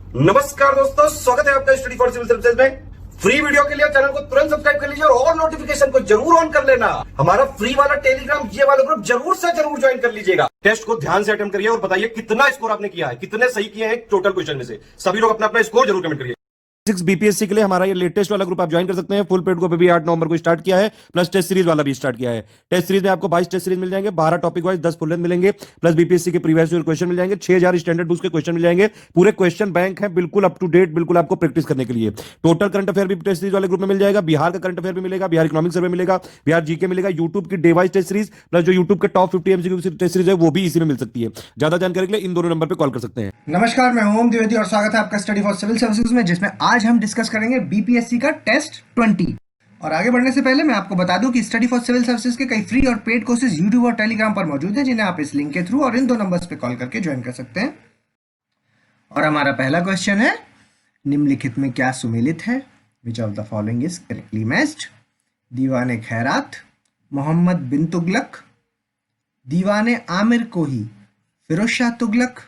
नमस्कार दोस्तों, स्वागत है आपका स्टडी फॉर सिविल सर्विसेज में। फ्री वीडियो के लिए चैनल को तुरंत सब्सक्राइब कर लीजिए और नोटिफिकेशन को जरूर ऑन कर लेना। हमारा फ्री वाला टेलीग्राम ये वाला ग्रुप जरूर से जरूर ज्वाइन कर लीजिएगा। टेस्ट को ध्यान से अटेम्प्ट करिए और बताइए कितना स्कोर आपने किया है, कितने सही किए हैं टोटल क्वेश्चन में से। सभी लोग अपना अपना स्कोर जरूर कमेंट करिए। बीपीएससी के लिए हमारा ये लेटेस्ट वाला ग्रुप आप ज्वाइन कर सकते हैं। फुल पेड को भी 8 नवंबर को स्टार्ट किया है, प्लस टेस्ट सीरीज वाला भी स्टार्ट किया है। टेस्ट सीरीज में आपको 22 टेस्ट सीरीज मिल जाएंगे, 12 टॉपिक वाइज 10 फुल लेंथ मिलेंगे, प्लस बीपीएससी के प्रीवियस ईयर क्वेश्चन मिल जाएंगे, 6000 स्टैंडर्ड बुक्स के क्वेश्चन मिल जाएंगे। पूरे क्वेश्चन बैंक है, बिल्कुल अप टू डेट, बिल्कुल आपको प्रैक्टिस करने के लिए। टोटल करंट अफेयर भी टेस्ट सीरीज वाले ग्रुप में मिल जाएगा, बिहार का करंट अफेयर भी मिलेगा, बिहार इकोनॉमिक सर्वे मिलेगा, बिहार जीके मिलेगा, यूट्यूब की day wise test series, plus जो यूट्यूब के टॉप 50 एमसीक्यू टेस्ट सीरीज है वो भी इसी में मिल सकती है। ज्यादा जानकारी के लिए इन दोनों नंबर पर कॉल कर सकते हैं। नमस्कार, मैं ओम द्विवेदी और स्वागत है आपका स्टडी फॉर सिविल सर्विसेज में, जिसमें आज हम डिस्कस करेंगे बीपीएससी का टेस्ट 20। और आगे बढ़ने से पहले मैं आपको बता दूं कि स्टडी फॉर सिविल सर्विसेज के कई फ्री और पेड कोर्सेज यूट्यूब और टेलीग्राम पर मौजूद हैं, जिन्हें आप इस लिंक के थ्रू और इन दो नंबर्स पे कॉल करके ज्वाइन कर सकते हैं। और हमारा पहला क्वेश्चन है, निम्नलिखित में क्या सुमेलित है? Which of the following is correctly matched? दीवाने खैरात, मोहम्मद बिन तुगलक, दीवाने आमिर कोही, फिरोज शाह तुगलक,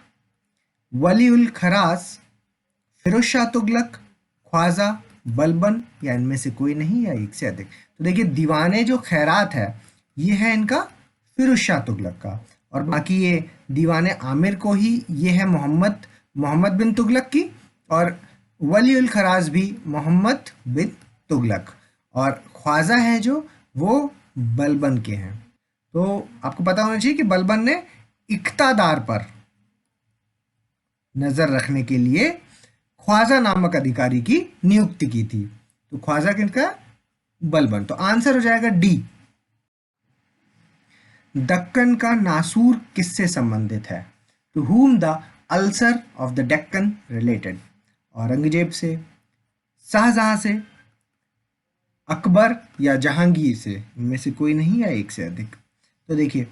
वली उल खरास, फिरोज शाह तुगलक, ख्वाजा, बलबन, या इनमें से कोई नहीं या एक से अधिक। तो देखिए, दीवाने जो खैरात है ये है इनका फिरोज शाह तुगलक का, और बाकी ये दीवाने आमिर को ही ये है मोहम्मद बिन तुगलक की, और वली उल खराज भी मोहम्मद बिन तुगलक, और ख्वाजा है जो वो बलबन के हैं। तो आपको पता होना चाहिए कि बलबन ने इक्तादार पर नजर रखने के लिए ख्वाजा नामक अधिकारी की नियुक्ति की थी। तो ख्वाजा किनका? बलबन। तो आंसर हो जाएगा डी। दक्कन का नासूर किससे संबंधित है? To whom the rulers of the Deccan related? Aurangzeb से, शाहजहां से, अकबर या जहांगीर से? इनमें से कोई नहीं या एक से अधिक। तो देखिए,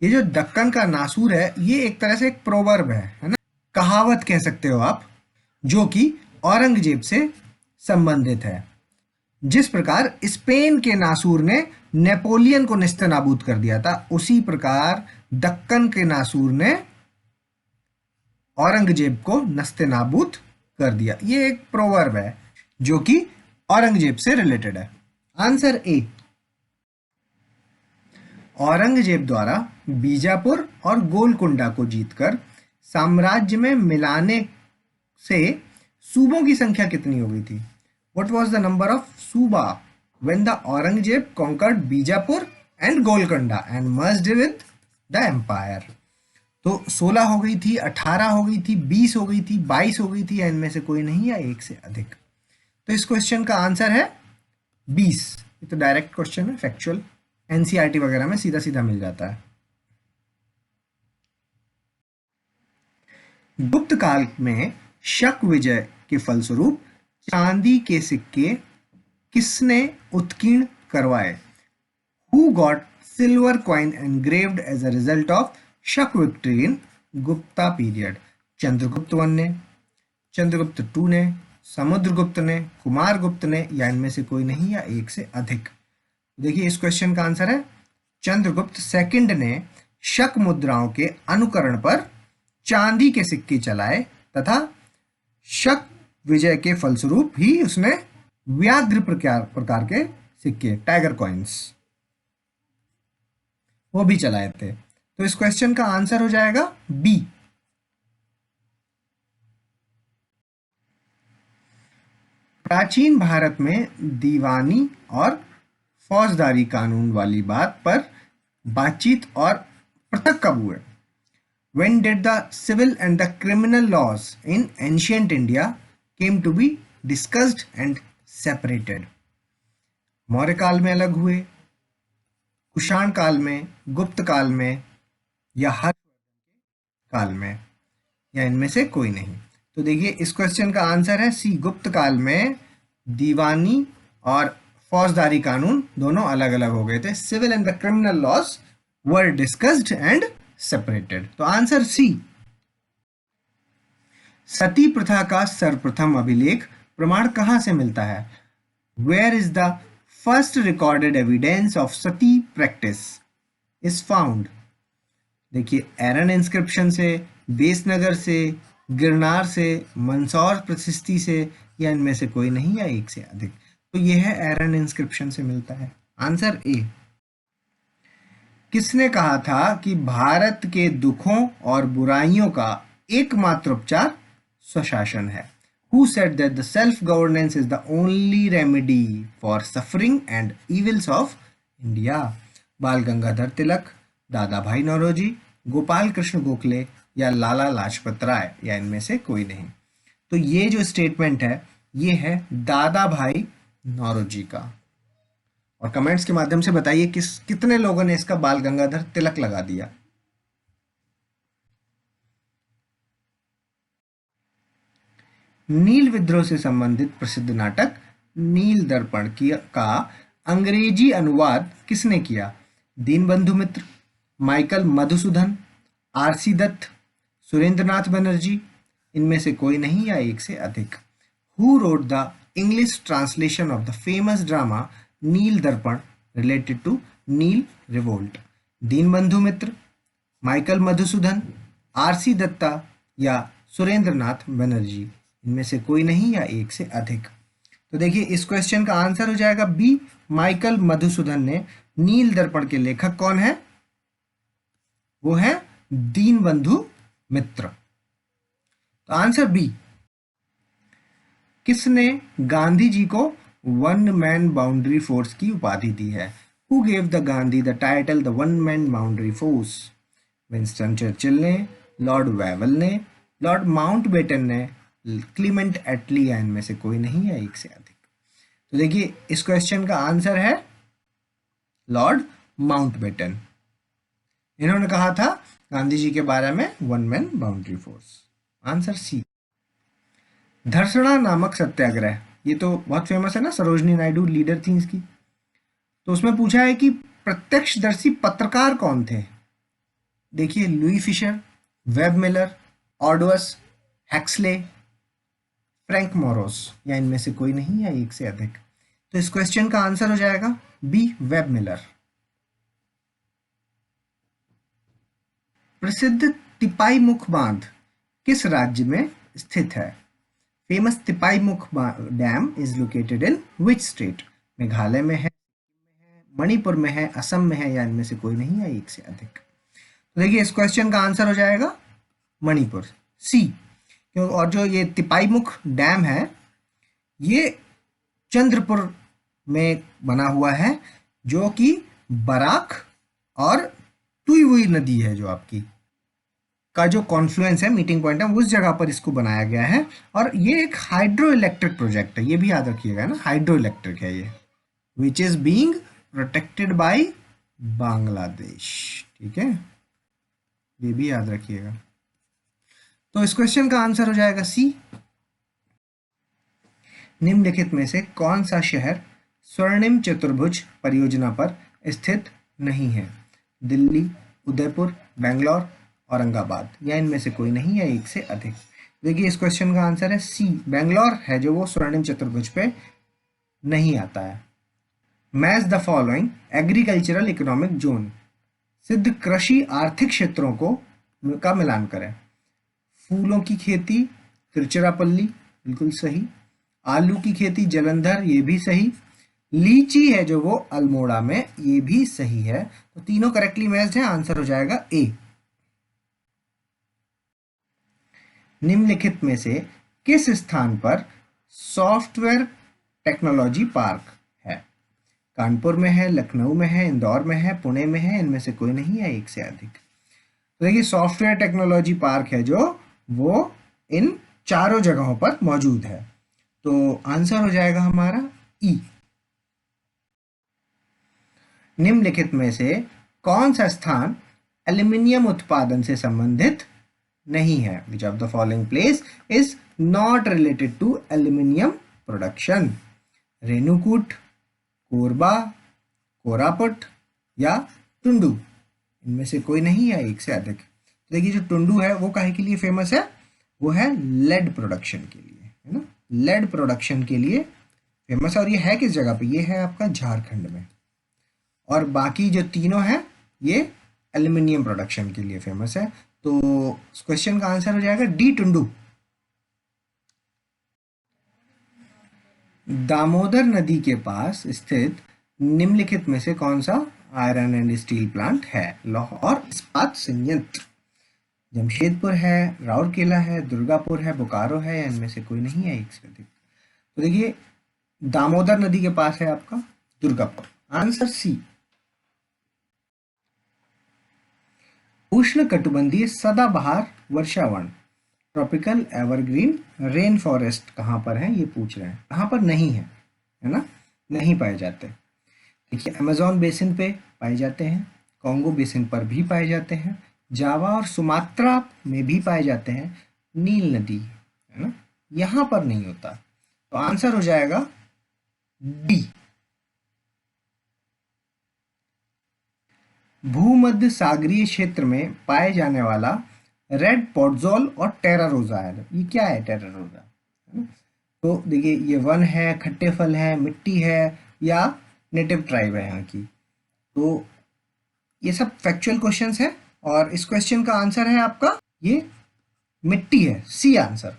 ये जो दक्कन का नासूर है ये एक तरह से एक प्रोवर्ब है ना, कहावत कह सकते हो आप, जो कि औरंगजेब से संबंधित है। जिस प्रकार स्पेन के नासूर ने नेपोलियन को नेस्तनाबूद कर दिया था, उसी प्रकार दक्कन के नासूर ने औरंगजेब को नेस्तनाबूद कर दिया। ये एक प्रोवर्ब है जो कि औरंगजेब से रिलेटेड है। Answer A. औरंगजेब द्वारा बीजापुर और गोलकुंडा को जीतकर साम्राज्य में मिलाने से सूबों की संख्या कितनी हो गई थी? What was the number of सूबा when the Aurangzeb conquered Bijapur and Golconda and merged with the empire? तो 16 हो गई थी, 18 हो गई थी, 20 हो गई थी, 22 हो गई थी, या इनमें से कोई नहीं या एक से अधिक। तो इस क्वेश्चन का आंसर है 20। ये तो डायरेक्ट क्वेश्चन है, फैक्चुअल, एनसीईआरटी वगैरह में सीधा सीधा मिल जाता है। गुप्त काल में शक विजय के फलस्वरूप चांदी के सिक्के किसने उत्कीर्ण करवाए? Who got silver coin engraved as a result of शक victory in Gupta period? Chandragupta one ने, चंद्रगुप्त टू ने, समुद्रगुप्त ने, कुमारगुप्त ने, या इनमें से कोई नहीं या एक से अधिक। देखिए, इस क्वेश्चन का आंसर है चंद्रगुप्त सेकंड ने शक मुद्राओं के अनुकरण पर चांदी के सिक्के चलाए तथा शक विजय के फलस्वरूप ही उसने व्याघ्र प्रकार के सिक्के, टाइगर कॉइन्स, वो भी चलाए थे। तो इस क्वेश्चन का आंसर हो जाएगा बी। प्राचीन भारत में दीवानी और फौजदारी कानून वाली बात पर बातचीत और पृथक कब हुए? When did the civil and the criminal laws in ancient India came to be discussed and separated? Maurya काल में अलग हुए, कुषाण काल में, गुप्त काल में, या हर्षवर्धन काल में, या इनमें से कोई नहीं। तो देखिए, इस क्वेश्चन का आंसर है सी। गुप्त काल में दीवानी और फौजदारी कानून दोनों अलग अलग हो गए थे। Civil and the criminal laws were discussed and separated. तो आंसर सी। सती प्रथा का सर्वप्रथम अभिलेख प्रमाण कहां से मिलता है? Where is the first recorded evidence of sati practice is found? देखिए, एरन इंस्क्रिप्शन से, बेसनगर से, गिरनार से, मंदसौर प्रशस्ति से, या इनमें से कोई नहीं, या एक से अधिक। तो यह है एरन इंस्क्रिप्शन से मिलता है। Answer A. किसने कहा था कि भारत के दुखों और बुराइयों का एकमात्र उपचार स्वशासन है? Who said that the self-governance is the only remedy for suffering and evils of India? बाल गंगाधर तिलक, दादा भाई नौरोजी, गोपाल कृष्ण गोखले, या लाला लाजपत राय, या इनमें से कोई नहीं। तो ये जो स्टेटमेंट है ये है दादा भाई नौरोजी का। और कमेंट्स के माध्यम से बताइए कितने लोगों ने इसका बाल गंगाधर तिलक लगा दिया। नील विद्रोह से संबंधित प्रसिद्ध नाटक नील दर्पण का अंग्रेजी अनुवाद किसने किया? दीनबंधु मित्र, माइकल मधुसूदन, आरसी दत्त, सुरेंद्रनाथ बनर्जी, इनमें से कोई नहीं, या एक से अधिक। Who wrote the English translation of the famous drama nil Darpan related to Neel revolt? Dinabandhu Mitra, Michael Madhusudan, RC Dutta, या सुरेंद्रनाथ बनर्जी, इनमें से कोई नहीं, या एक से अधिक। तो देखिए इस क्वेश्चन का आंसर हो जाएगा बी, माइकल मधुसूदन ने। नील दर्पण के लेखक कौन है? वो है दीनबंधु मित्र। तो आंसर बी। किसने गांधी जी को वन मैन बाउंड्री फोर्स की उपाधि दी है? Who gave the Gandhi the title the one man boundary force? Winston Churchill ने, लॉर्ड वेवल ने, लॉर्ड माउंटबेटन ने, क्लीमेंट एटली, या इनमें से कोई नहीं, है एक से अधिक। तो देखिए इस क्वेश्चन का आंसर है लॉर्ड माउंटबेटन। इन्होंने कहा था गांधी जी के बारे में one man boundary force. Answer C. Dharasana नामक सत्याग्रह, ये तो बहुत फेमस है ना, सरोजनी नायडू लीडर थी इसकी। तो उसमें पूछा है कि प्रत्यक्षदर्शी पत्रकार कौन थे? देखिए लुई फिशर, वेब मिलर, ऑडवर्स, हैक्सले, फ्रैंक मोरोस, या इनमें से कोई नहीं, या एक से अधिक। तो इस क्वेश्चन का आंसर हो जाएगा बी, वेब मिलर। प्रसिद्ध तिपाई मुख बांध किस राज्य में स्थित है? फेमस तिपाई मुख dam is located in which state? Meghalaya में है, मणिपुर में है, असम में है, या इनमें से कोई नहीं, है एक से अधिक। तो देखिए इस क्वेश्चन का आंसर हो जाएगा मणिपुर, सी। क्यों? और जो ये तिपाई मुख डैम है ये चंद्रपुर में बना हुआ है, जो कि बराक और तुई नदी है जो आपकी का जो कॉन्फ्लुएंस है, मीटिंग पॉइंट है, उस जगह पर इसको बनाया गया है। और ये एक हाइड्रो इलेक्ट्रिक प्रोजेक्ट है, ये भी याद रखिएगा ना, हाइड्रो इलेक्ट्रिक है ये, which is being protected by Bangladesh. ठीक है, ये भी याद रखिएगा। तो इस क्वेश्चन का आंसर हो जाएगा सी। निम्नलिखित में से कौन सा शहर स्वर्णिम चतुर्भुज परियोजना पर स्थित नहीं है? दिल्ली, उदयपुर, बेंगलोर, औरंगाबाद, या इनमें से कोई नहीं, है एक से अधिक। देखिए इस क्वेश्चन का आंसर है सी, बेंगलोर है जो वो स्वर्णिम चतुर्भुज पे नहीं आता है। Match the following agricultural economic zone, सिद्ध कृषि आर्थिक क्षेत्रों को का मिलान करें। फूलों की खेती तिरुचिरापल्ली, बिल्कुल सही। आलू की खेती जलंधर, ये भी सही। लीची है जो वो अल्मोड़ा में, ये भी सही है। तो तीनों करेक्टली मैच्ड है, आंसर हो जाएगा ए। निम्नलिखित में से किस स्थान पर सॉफ्टवेयर टेक्नोलॉजी पार्क है? कानपुर में है, लखनऊ में है, इंदौर में है, पुणे में है, इनमें से कोई नहीं, है एक से अधिक। तो देखिए सॉफ्टवेयर टेक्नोलॉजी पार्क है जो वो इन चारों जगहों पर मौजूद है। तो आंसर हो जाएगा हमारा ई। निम्नलिखित में से कौन सा स्थान एल्यूमिनियम उत्पादन से संबंधित नहीं है? Which of the following place is not related to aluminium production? Renukoot, Korba, Koraput, या टुंडू, इनमें से कोई नहीं, है एक से अधिक। तो देखिए जो टुंडू है वो काहे के लिए फेमस है? वो है लेड प्रोडक्शन के लिए, है ना, लेड प्रोडक्शन के लिए फेमस है। और ये है किस जगह पे? ये है आपका झारखंड में। और बाकी जो तीनों हैं ये एल्यूमिनियम प्रोडक्शन के लिए फेमस है। तो क्वेश्चन का आंसर हो जाएगा डी, टुंडू। दामोदर नदी के पास स्थित निम्नलिखित में से कौन सा आयरन एंड स्टील प्लांट है? लौह और इस्पात संयंत्र। जमशेदपुर है, राउरकेला है, दुर्गापुर है, बोकारो है, या इनमें से कोई नहीं है एक से अधिक? तो देखिए, दामोदर नदी के पास है आपका दुर्गापुर। Answer C. उष्णकटिबंधीय सदाबहार वर्षावन ट्रॉपिकल एवरग्रीन रेन फॉरेस्ट कहाँ पर है, ये पूछ रहे हैं। कहाँ पर नहीं है ना, नहीं पाए जाते। देखिए, अमेजोन बेसिन पे पाए जाते हैं, कॉन्गो बेसिन पर भी पाए जाते हैं, जावा और सुमात्रा में भी पाए जाते हैं, नील नदी है ना, यहाँ पर नहीं होता। तो आंसर हो जाएगा डी। भूमध्य सागरीय क्षेत्र में पाए जाने वाला रेड पॉटजॉल और टेरा रोजा है। ये क्या है टेरा रोजा? है ना? तो देखिए, ये वन है, खट्टे फल है, मिट्टी है, या नेटिव ट्राइब है यहाँ की। तो ये सब फैक्चुअल क्वेश्चंस है और इस क्वेश्चन का आंसर है आपका ये मिट्टी है, सी आंसर।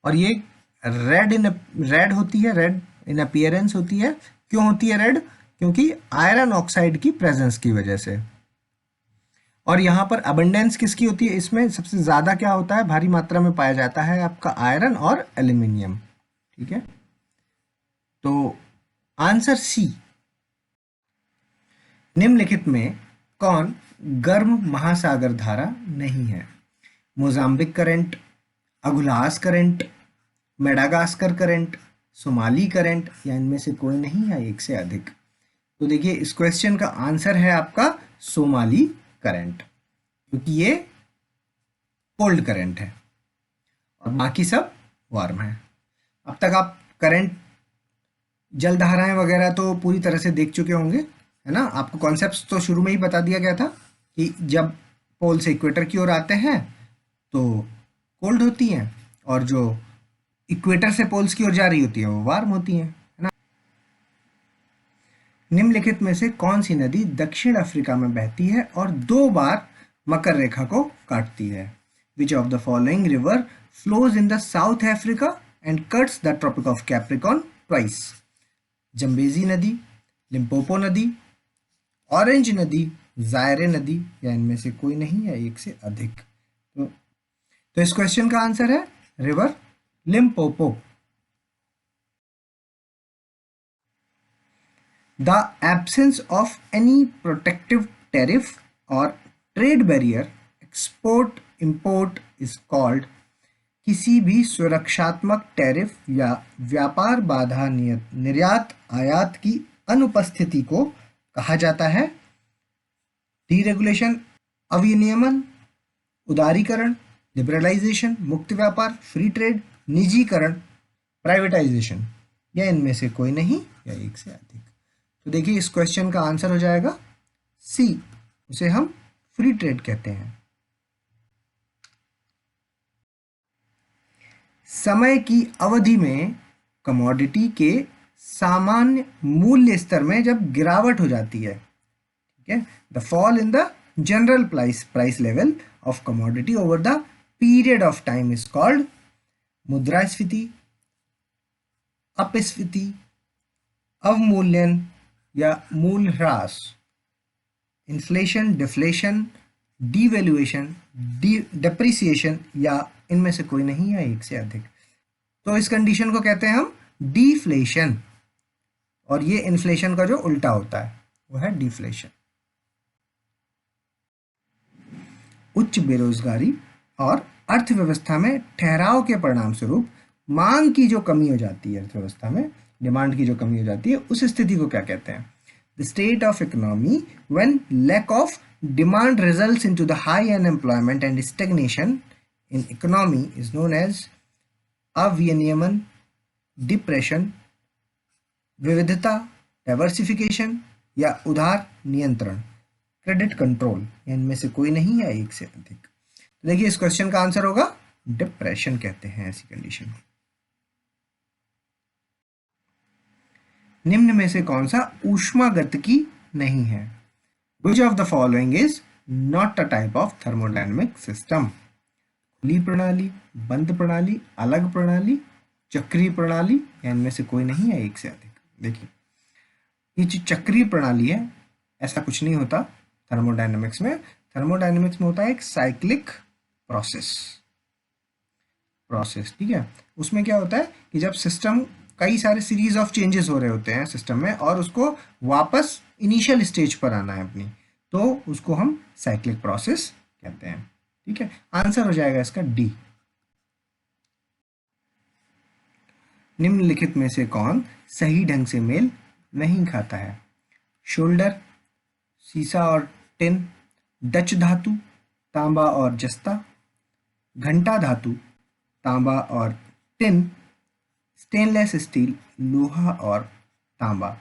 और ये रेड होती है, रेड इन अपीयरेंस होती है। क्यों होती है रेड? क्योंकि आयरन ऑक्साइड की प्रेजेंस की वजह से। और यहाँ पर अबंडेंस किसकी होती है? इसमें सबसे ज्यादा क्या होता है, भारी मात्रा में पाया जाता है आपका आयरन और एल्यूमिनियम। ठीक है, तो आंसर सी। निम्नलिखित में कौन गर्म महासागर धारा नहीं है? Mozambique current, Agulhas current, Madagascar current, Somali current, या इनमें से कोई नहीं है एक से अधिक? तो देखिए, इस क्वेश्चन का आंसर है आपका सोमाली करंट, क्योंकि ये कोल्ड करंट है और बाकी सब वार्म है। अब तक आप करंट, जल धाराएं वगैरह तो पूरी तरह से देख चुके होंगे, है ना। आपको कॉन्सेप्ट्स तो शुरू में ही बता दिया गया था कि जब पोल से इक्वेटर की ओर आते हैं तो कोल्ड होती हैं, और जो इक्वेटर से पोल्स की ओर जा रही होती है वो वार्म होती हैं, है ना। निम्नलिखित में से कौन सी नदी दक्षिण अफ्रीका में बहती है और 2 बार मकर रेखा को काटती है? Which of the following river flows in the South Africa and cuts the tropic of Capricorn twice? Zambezi नदी, लिम्पोपो नदी, ऑरेंज नदी, जायरे नदी, या इनमें से कोई नहीं है एक से अधिक? तो इस क्वेश्चन का आंसर है river Limpopo. The absence of any protective tariff or trade barrier export import is called। किसी भी सुरक्षात्मक टैरिफ या व्यापार बाधा निर्यात आयात की अनुपस्थिति को कहा जाता है डीरेगुलेशन, अविनियमन, उदारीकरण, लिबरलाइजेशन, मुक्त व्यापार, फ्री ट्रेड, निजीकरण, प्राइवेटाइजेशन, या इनमें से कोई नहीं या एक से अधिक? तो देखिए, इस क्वेश्चन का आंसर हो जाएगा सी, उसे हम फ्री ट्रेड कहते हैं। समय की अवधि में कमोडिटी के सामान्य मूल्य स्तर में जब गिरावट हो जाती है, ठीक है, the fall in the general price level of commodity over the period of time is called मुद्रास्फीति, अपस्फीति, अवमूल्यन, या मूल्यह्रास, इन्फ्लेशन, डिफ्लेशन, डिवैल्यूएशन, डेप्रिसिएशन, या इनमें से कोई नहीं है एक से अधिक? तो इस कंडीशन को कहते हैं हम डिफ्लेशन, और ये इन्फ्लेशन का जो उल्टा होता है वो है डिफ्लेशन। उच्च बेरोजगारी और अर्थव्यवस्था में ठहराव के परिणाम स्वरूप मांग की जो कमी हो जाती है, अर्थव्यवस्था में डिमांड की जो कमी हो जाती है, उस स्थिति को क्या कहते हैं? The state of economy when lack of demand results into the high unemployment and stagnation in economy is known as अविनियमन, डिप्रेशन, विविधता, डाइवर्सिफिकेशन, या उधार नियंत्रण, क्रेडिट कंट्रोल, इनमें से कोई नहीं है एक से अधिक? तो देखिए, इस क्वेश्चन का आंसर होगा डिप्रेशन कहते हैं ऐसी कंडीशन को। निम्न में से कौन सा ऊष्मागतिकी नहीं है? Which of the following is not a type of thermodynamic system? खुली प्रणाली, बंद प्रणाली, अलग प्रणाली, चक्रीय प्रणाली या इनमें से कोई नहीं है एक से अधिक। देखिए ये जो चक्रीय प्रणाली है ऐसा कुछ नहीं होता थर्मोडायनेमिक्स में। थर्मोडायनेमिक्स में होता है एक साइक्लिक प्रोसेस। ठीक है, उसमें क्या होता है कि जब सिस्टम कई सारे सीरीज ऑफ चेंजेस हो रहे होते हैं सिस्टम में और उसको वापस इनिशियल स्टेज पर आना है अपनी, तो उसको हम साइक्लिक प्रोसेस कहते हैं। ठीक है, आंसर हो जाएगा इसका डी। निम्नलिखित में से कौन सही ढंग से मेल नहीं खाता है? शोल्डर, सीसा और टिन, डच धातु, तांबा और जस्ता, घंटा धातु, तांबा और टिन, स्टेनलेस स्टील, लोहा और तांबा।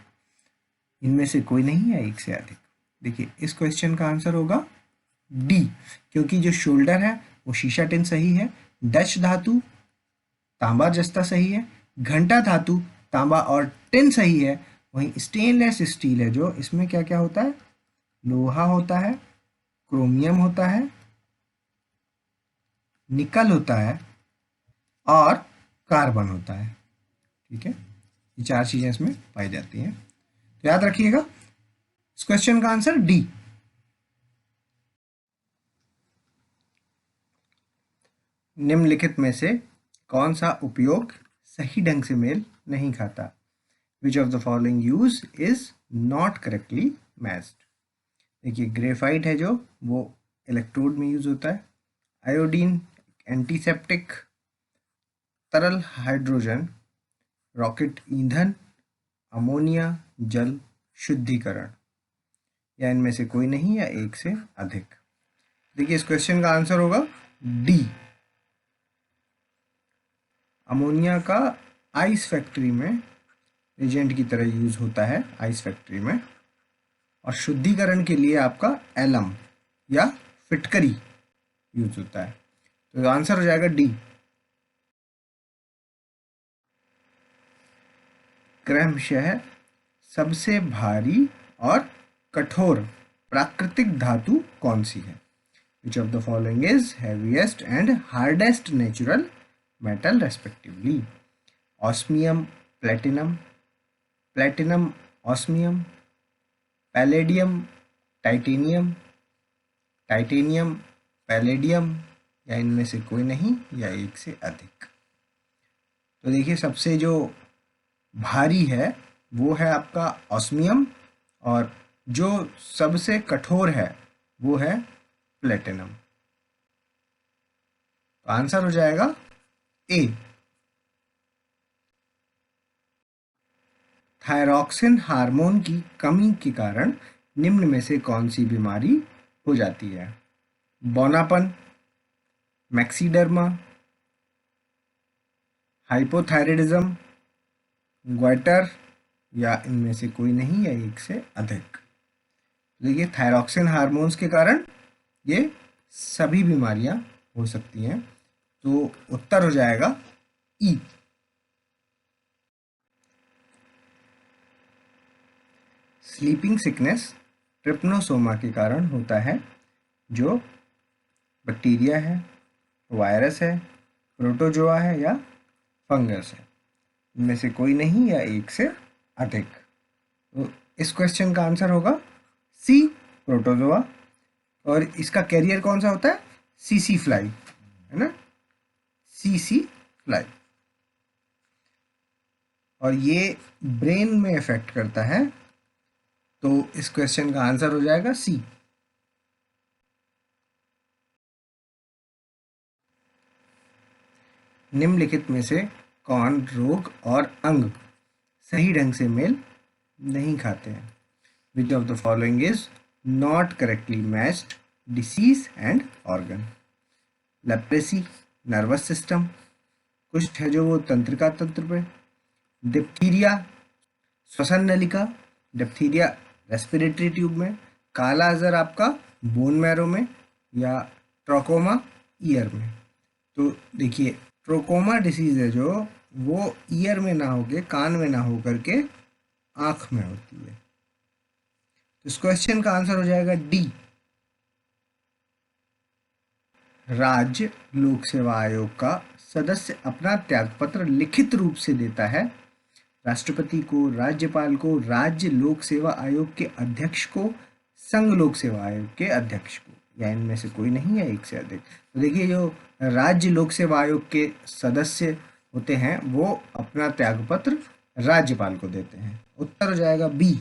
इनमें से कोई नहीं है एक से अधिक। देखिए इस क्वेश्चन का आंसर होगा डी, क्योंकि जो शोल्डर है वो शीशा टिन सही है, डच धातु तांबा जस्ता सही है, घंटा धातु तांबा और टिन सही है, वहीं स्टेनलेस स्टील है जो इसमें क्या क्या होता है, लोहा होता है, क्रोमियम होता है, निकल होता है और कार्बन होता है। ठीक है, ये चार चीजें इसमें पाई जाती हैं, तो याद रखिएगा इस क्वेश्चन का आंसर डी। निम्नलिखित में से कौन सा उपयोग सही ढंग से मेल नहीं खाता? विच of the following use is not correctly matched? देखिए ग्रेफाइट है जो वो इलेक्ट्रोड में यूज होता है, आयोडीन एंटीसेप्टिक, तरल हाइड्रोजन, रॉकेट ईंधन, अमोनिया जल शुद्धिकरण, या इनमें से कोई नहीं या एक से अधिक। देखिए इस क्वेश्चन का आंसर होगा डी। अमोनिया का आइस फैक्ट्री में एजेंट की तरह यूज होता है आइस फैक्ट्री में, और शुद्धिकरण के लिए आपका एलम या फिटकरी यूज होता है, तो आंसर हो जाएगा डी। क्रमशः सबसे भारी और कठोर प्राकृतिक धातु कौन सी है? Which of the following is heaviest and hardest natural metal respectively? Osmium, platinum, platinum, osmium, palladium, titanium, titanium, palladium, या इनमें से कोई नहीं या एक से अधिक। तो देखिए सबसे जो भारी है वो है आपका ऑस्मियम, और जो सबसे कठोर है वो है प्लेटिनम। तो आंसर हो जाएगा ए। थायरॉक्सिन हार्मोन की कमी के कारण निम्न में से कौन सी बीमारी हो जाती है? बौनापन, मैक्सीडर्मा, हाइपोथायराइडिज्म, ग्वाइटर, या इनमें से कोई नहीं या एक से अधिक। देखिए थायरॉक्सिन हार्मोन्स के कारण ये सभी बीमारियां हो सकती हैं, तो उत्तर हो जाएगा ई। स्लीपिंग सिकनेस ट्रिप्नोसोमा के कारण होता है, जो बैक्टीरिया है, वायरस है, प्रोटोजोआ है या फंगस है। इनमें से कोई नहीं या एक से अधिक। तो इस क्वेश्चन का आंसर होगा सी, प्रोटोजोआ, और इसका कैरियर कौन सा होता है? सीसी फ्लाई, है ना, सीसी फ्लाई, और ये ब्रेन में इफेक्ट करता है, तो इस क्वेश्चन का आंसर हो जाएगा सी। निम्नलिखित में से कौन रोग और अंग सही ढंग से मेल नहीं खाते हैं? विच of the following is not correctly matched disease and organ? Leprosy nervous system, कुष्ठ है जो वो तंत्रिका तंत्र पे, डिप्थीरिया श्वसन नलिका, डिप्थीरिया रेस्पिरेटरी ट्यूब में, काला अजर आपका बोन मैरो में, या ट्रोकोमा ईयर में। तो देखिए ट्रोकोमा डिसीज है जो वो ईयर में ना होके, कान में ना हो करके आंख में होती है। तो इस क्वेश्चन का आंसर हो जाएगा डी। राज्य लोक सेवा आयोग का सदस्य अपना त्यागपत्र लिखित रूप से देता है? राष्ट्रपति को, राज्यपाल को, राज्य लोक सेवा आयोग के अध्यक्ष को, संघ लोक सेवा आयोग के अध्यक्ष को, या इनमें से कोई नहीं है एक से अधिक? तो देखिए, जो राज्य लोक सेवा आयोग के सदस्य होते हैं वो अपना त्यागपत्र राज्यपाल को देते हैं। उत्तर हो जाएगा बी।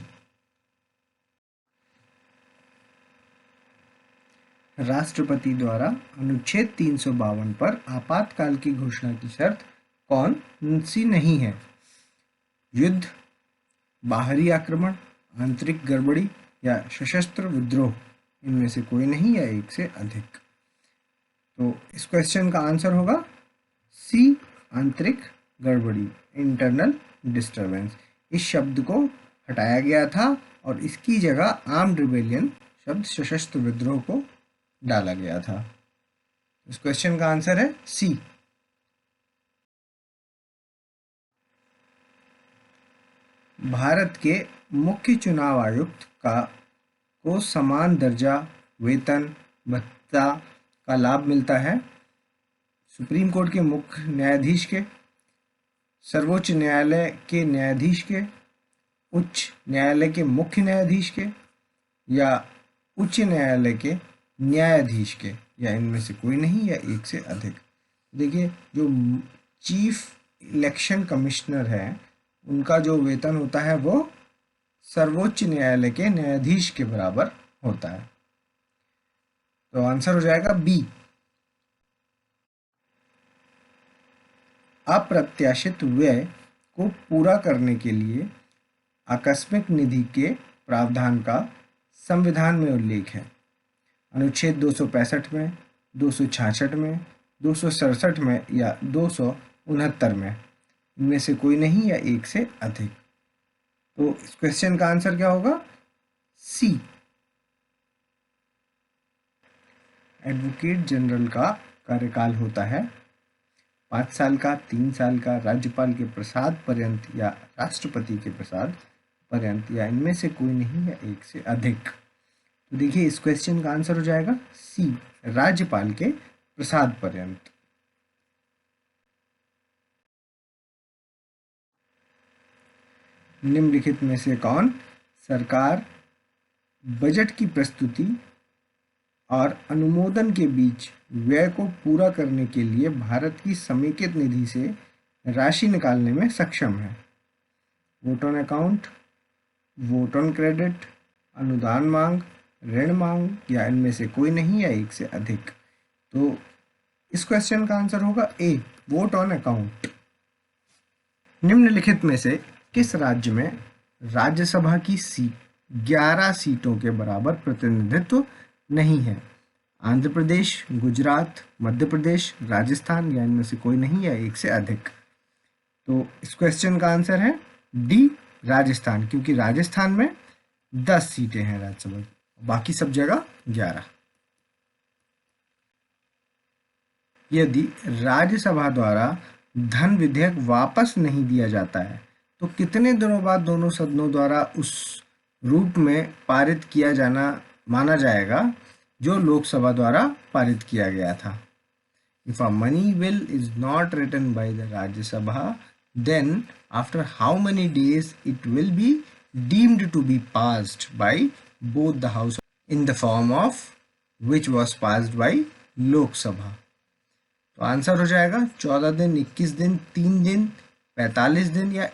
राष्ट्रपति द्वारा अनुच्छेद 352 पर आपातकाल की घोषणा की शर्त कौन सी नहीं है? युद्ध, बाहरी आक्रमण, आंतरिक गड़बड़ी या सशस्त्र विद्रोह, इनमें से कोई नहीं या एक से अधिक? तो इस क्वेश्चन का आंसर होगा सी, आंतरिक गड़बड़ी, इंटरनल डिस्टरबेंस। इस शब्द को हटाया गया था और इसकी जगह आर्म्ड रिबेलियन शब्द सशस्त्र विद्रोह को डाला गया था। इस क्वेश्चन का आंसर है सी। भारत के मुख्य चुनाव आयुक्त को समान दर्जा, वेतन, भत्ता का लाभ मिलता है सुप्रीम कोर्ट के मुख्य न्यायाधीश के, सर्वोच्च न्यायालय के न्यायाधीश के, उच्च न्यायालय के मुख्य न्यायाधीश के, या उच्च न्यायालय के न्यायाधीश के, या इनमें से कोई नहीं या एक से अधिक? देखिए, जो चीफ इलेक्शन कमिश्नर है उनका जो वेतन होता है वो सर्वोच्च न्यायालय के न्यायाधीश के बराबर होता है। तो आंसर हो जाएगा बी। अप्रत्याशित व्यय को पूरा करने के लिए आकस्मिक निधि के प्रावधान का संविधान में उल्लेख है। अनुच्छेद 265 में, 266 में, 267 में या 269 में, इनमें से कोई नहीं या एक से अधिक? तो इस क्वेश्चन का आंसर क्या होगा? सी। एडवोकेट जनरल का कार्यकाल होता है 5 साल का, 3 साल का, राज्यपाल के प्रसाद पर्यंत या राष्ट्रपति के प्रसाद पर्यंत, या इनमें से कोई नहीं या एक से अधिक? तो देखिए, इस क्वेश्चन का आंसर हो जाएगा सी, राज्यपाल के प्रसाद पर्यंत। निम्नलिखित में से कौन सरकार बजट की प्रस्तुति और अनुमोदन के बीच व्यय को पूरा करने के लिए भारत की समेकित निधि से राशि निकालने में सक्षम है? Vote on account, vote on credit, अनुदान मांग, ऋण मांग, या इनमें से कोई नहीं या एक से अधिक? तो इस क्वेश्चन का आंसर होगा ए, वोट ऑन अकाउंट। निम्नलिखित में से किस राज्य में राज्यसभा की सीट 11 सीटों के बराबर प्रतिनिधित्व नहीं है? आंध्र प्रदेश, गुजरात, मध्य प्रदेश, राजस्थान, या इनमें से कोई नहीं या एक से अधिक? तो इस क्वेश्चन का आंसर है डी, राजस्थान, क्योंकि राजस्थान में 10 सीटें हैं राज्यसभा, बाकी सब जगह 11। यदि राज्यसभा द्वारा धन विधेयक वापस नहीं दिया जाता है तो कितने दिनों बाद दोनों सदनों द्वारा उस रूप में पारित किया जाना माना जाएगा जो लोकसभा द्वारा पारित किया गया था? If a money bill is not written by the Rajya Sabha, then after how many days it will be deemed to be passed by both the house in the form of which was passed by Lok Sabha? तो answer हो जाएगा 14 दिन, 21 दिन, 3 दिन, 45 दिन, या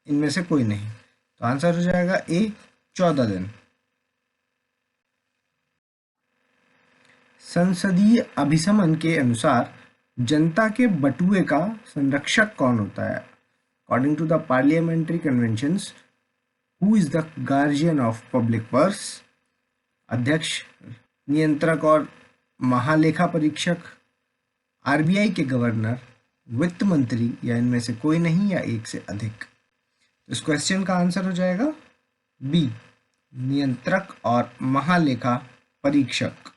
इनमें से कोई नहीं? तो आंसर हो जाएगा ए, 14 दिन। संसदीय अभिसमन के अनुसार जनता के बटुए का संरक्षक कौन होता है? According to the parliamentary conventions, who is the guardian of public purse? अध्यक्ष, नियंत्रक और महालेखा परीक्षक, आरबीआई के गवर्नर, वित्त मंत्री, या इनमें से कोई नहीं या एक से अधिक? इस क्वेश्चन का आंसर हो जाएगा बी, नियंत्रक और महालेखा परीक्षक।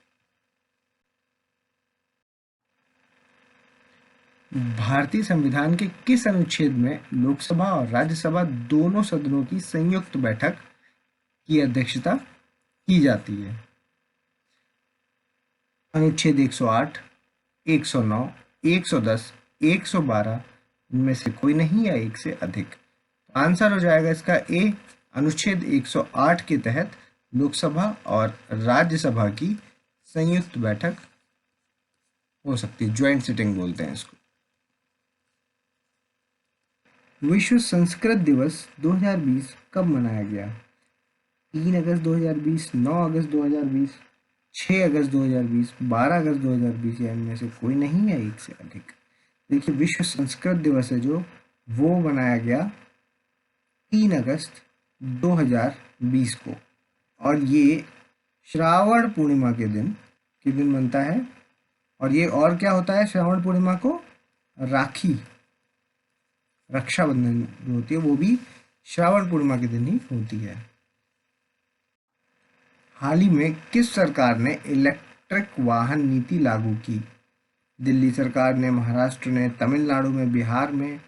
भारतीय संविधान के किस अनुच्छेद में लोकसभा और राज्यसभा दोनों सदनों की संयुक्त बैठक की अध्यक्षता की जाती है? अनुच्छेद 108, 109, 110, 112 इनमें से कोई नहीं या एक से अधिक। आंसर हो जाएगा इसका ए, अनुच्छेद 108 के तहत लोकसभा और राज्यसभा की संयुक्त बैठक हो सकती है, ज्वाइंट सिटिंग बोलते हैं इसको। विश्व संस्कृत दिवस 2020 कब मनाया गया? 3 अगस्त 2020, 9 अगस्त 2020, 6 अगस्त 2020, 12 अगस्त 2020 या इनमें से कोई नहीं है एक से अधिक। देखिए, विश्व संस्कृत दिवस है जो वो मनाया गया 3 अगस्त 2020 को, और ये श्रावण पूर्णिमा के दिन बनता है। और ये और क्या होता है श्रावण पूर्णिमा को? राखी, रक्षाबंधन जो होती है वो भी श्रावण पूर्णिमा के दिन ही होती है। हाल ही में किस सरकार ने इलेक्ट्रिक वाहन नीति लागू की? दिल्ली सरकार ने, महाराष्ट्र ने, तमिलनाडु में, बिहार में,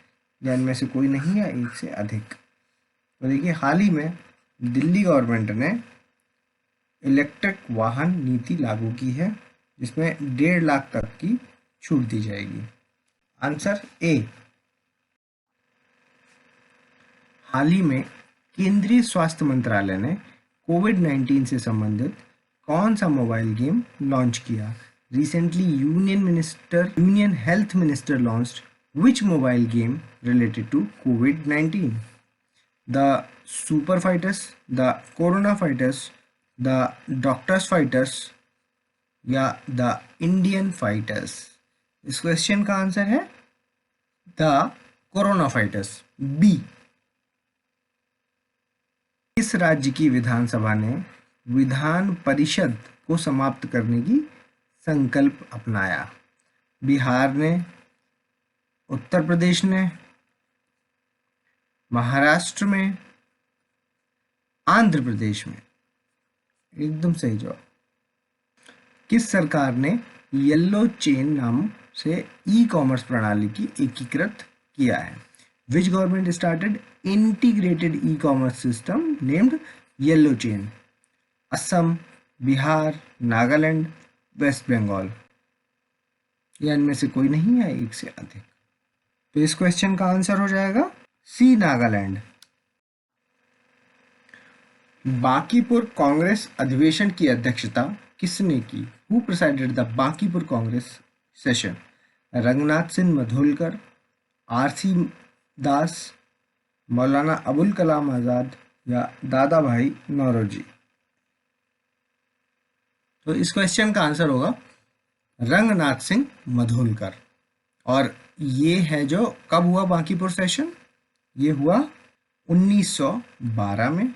या इनमें से कोई नहीं है एक से अधिक। तो देखिए, हाल ही में दिल्ली गवर्नमेंट ने इलेक्ट्रिक वाहन नीति लागू की है, जिसमें 1.5 लाख तक की छूट दी जाएगी। Answer A. हाल ही में केंद्रीय स्वास्थ्य मंत्रालय ने कोविड-19 से संबंधित कौन सा मोबाइल गेम लॉन्च किया? Recently, Union Health Minister launched which mobile game related to COVID-19? The Super Fighters, the Corona Fighters, the Doctors Fighters या the Indian Fighters? इस क्वेश्चन का आंसर है the Corona Fighters, बी। किस राज्य की विधानसभा ने विधान परिषद को समाप्त करने की संकल्प अपनाया? बिहार ने, उत्तर प्रदेश ने, महाराष्ट्र में, आंध्र प्रदेश में? एकदम सही जवाब। किस सरकार ने येलो चेन नाम से ई कॉमर्स प्रणाली की एकीकृत किया है? Which government started integrated e commerce system named yellow chain? Assam, Bihar, Nagaland, West Bengal या इनमें से कोई नहीं है एक से अधिक। तो इस क्वेश्चन का आंसर हो जाएगा सी, नागालैंड। बांकीपुर कांग्रेस अधिवेशन की अध्यक्षता किसने की? Who presided the Bankipur Congress session? Ranganath Singh Madholkar, RC Das, Maulana Abul Kalam Azad या दादा भाई नौरोजी? तो इस क्वेश्चन का आंसर होगा रंगनाथ सिंह मधोलकर। और ये है जो कब हुआ बांकीपुर सेशन? ये हुआ 1912 में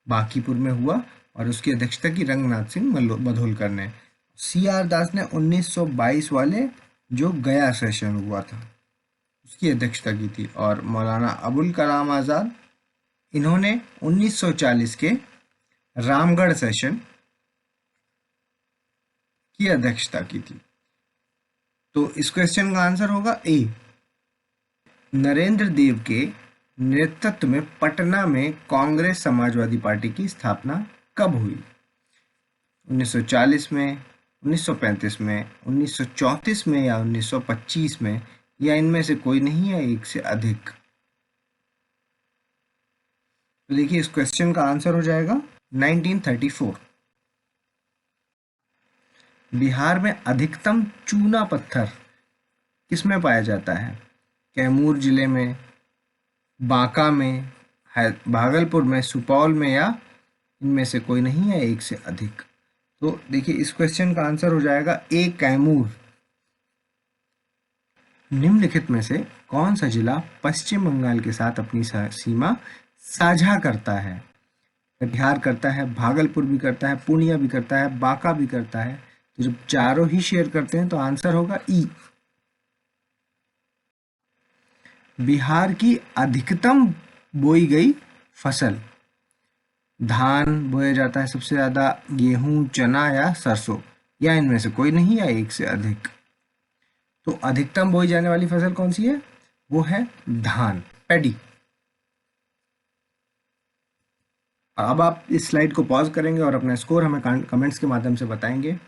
बांकीपुर में हुआ, और उसकी अध्यक्षता की रंगनाथ सिंह मधोलकर ने। सी आर दास ने 1922 वाले जो गया सेशन हुआ था उसकी अध्यक्षता की थी, और मौलाना अबुल कलाम आजाद इन्होंने 1940 के रामगढ़ सेशन की अध्यक्षता की थी। तो इस क्वेश्चन का आंसर होगा ए। नरेंद्र देव के नेतृत्व में पटना में कांग्रेस समाजवादी पार्टी की स्थापना कब हुई? 1940 में, 1935 में, 1934 में या 1925 में, या इनमें से कोई नहीं है एक से अधिक। तो देखिए, इस क्वेश्चन का आंसर हो जाएगा 1934। बिहार में अधिकतम चूना पत्थर किसमें पाया जाता है? कैमूर जिले में, बांका में, भागलपुर में, सुपौल में, या इनमें से कोई नहीं है एक से अधिक। तो देखिए, इस क्वेश्चन का आंसर हो जाएगा ए, कैमूर। निम्नलिखित में से कौन सा जिला पश्चिम बंगाल के साथ अपनी सीमा साझा करता है? कटिहार करता है, भागलपुर भी करता है, पूर्णिया भी करता है, बांका भी करता है। तो जब चारों ही शेयर करते हैं तो आंसर होगा ई। बिहार की अधिकतम बोई गई फसल? धान बोया जाता है सबसे ज्यादा, गेहूं, चना या सरसों, या इनमें से कोई नहीं है एक से अधिक। तो अधिकतम बोई जाने वाली फसल कौन सी है? वो है धान, पैडी। अब आप इस स्लाइड को पॉज करेंगे और अपना स्कोर हमें कमेंट्स के माध्यम से बताएंगे।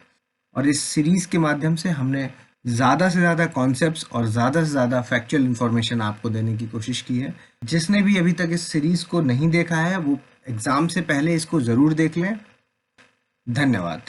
और इस सीरीज के माध्यम से हमने ज़्यादा से ज़्यादा कॉन्सेप्ट्स और ज़्यादा से ज़्यादा फैक्चुअल इन्फॉर्मेशन आपको देने की कोशिश की है। जिसने भी अभी तक इस सीरीज़ को नहीं देखा है वो एग्ज़ाम से पहले इसको ज़रूर देख लें। धन्यवाद।